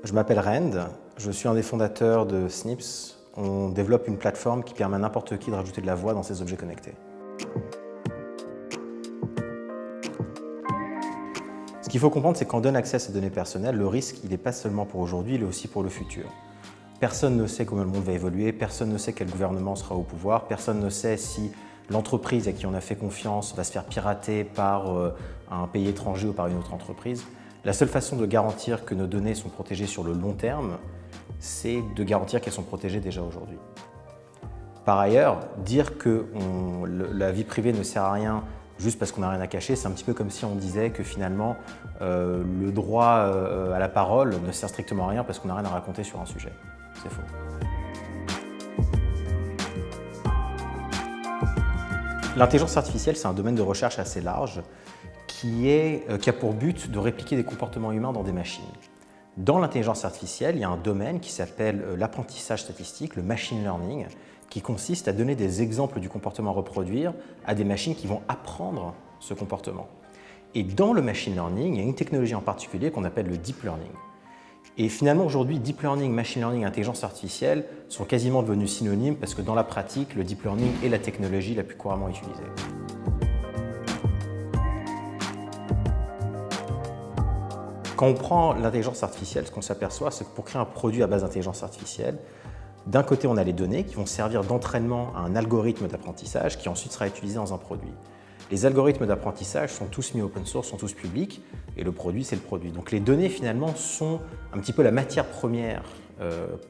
Je m'appelle Rend, je suis un des fondateurs de Snips. On développe une plateforme qui permet à n'importe qui de rajouter de la voix dans ses objets connectés. Ce qu'il faut comprendre, c'est que quand on donne accès à ces données personnelles, le risque, il n'est pas seulement pour aujourd'hui, il est aussi pour le futur. Personne ne sait comment le monde va évoluer, personne ne sait quel gouvernement sera au pouvoir, personne ne sait si l'entreprise à qui on a fait confiance va se faire pirater par un pays étranger ou par une autre entreprise. La seule façon de garantir que nos données sont protégées sur le long terme, c'est de garantir qu'elles sont protégées déjà aujourd'hui. Par ailleurs, dire que la vie privée ne sert à rien juste parce qu'on n'a rien à cacher, c'est un petit peu comme si on disait que finalement le droit à la parole ne sert strictement à rien parce qu'on n'a rien à raconter sur un sujet. C'est faux. L'intelligence artificielle, c'est un domaine de recherche assez large qui a pour but de répliquer des comportements humains dans des machines. Dans l'intelligence artificielle, il y a un domaine qui s'appelle l'apprentissage statistique, le machine learning, qui consiste à donner des exemples du comportement à reproduire à des machines qui vont apprendre ce comportement. Et dans le machine learning, il y a une technologie en particulier qu'on appelle le deep learning. Et finalement, aujourd'hui, deep learning, machine learning et intelligence artificielle sont quasiment devenus synonymes parce que dans la pratique, le deep learning est la technologie la plus couramment utilisée. Quand on prend l'intelligence artificielle, ce qu'on s'aperçoit, c'est que pour créer un produit à base d'intelligence artificielle, d'un côté, on a les données qui vont servir d'entraînement à un algorithme d'apprentissage qui ensuite sera utilisé dans un produit. Les algorithmes d'apprentissage sont tous mis open source, sont tous publics, et le produit, c'est le produit. Donc les données, finalement, sont un petit peu la matière première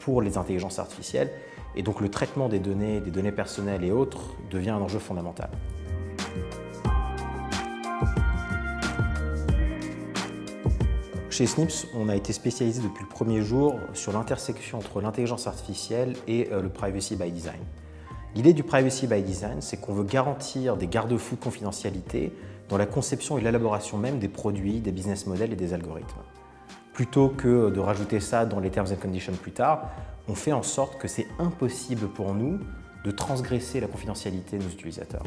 pour les intelligences artificielles, et donc le traitement des données personnelles et autres devient un enjeu fondamental. Chez Snips, on a été spécialisé depuis le premier jour sur l'intersection entre l'intelligence artificielle et le privacy by design. L'idée du privacy by design, c'est qu'on veut garantir des garde-fous de confidentialité dans la conception et l'élaboration même des produits, des business models et des algorithmes. Plutôt que de rajouter ça dans les terms and conditions plus tard, on fait en sorte que c'est impossible pour nous de transgresser la confidentialité de nos utilisateurs.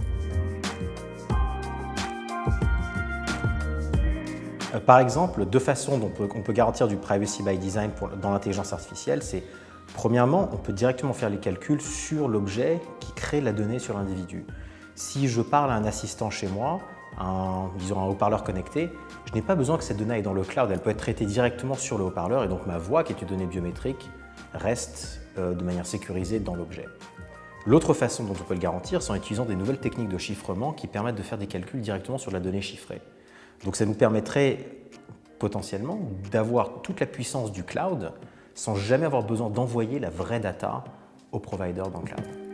Par exemple, deux façons dont on peut garantir du privacy by design dans l'intelligence artificielle, c'est premièrement, on peut directement faire les calculs sur l'objet qui crée la donnée sur l'individu. Si je parle à un assistant chez moi, disons un haut-parleur connecté, je n'ai pas besoin que cette donnée aille dans le cloud, elle peut être traitée directement sur le haut-parleur et donc ma voix, qui est une donnée biométrique, reste de manière sécurisée dans l'objet. L'autre façon dont on peut le garantir, c'est en utilisant des nouvelles techniques de chiffrement qui permettent de faire des calculs directement sur la donnée chiffrée. Donc ça nous permettrait potentiellement d'avoir toute la puissance du cloud sans jamais avoir besoin d'envoyer la vraie data au provider dans le cloud.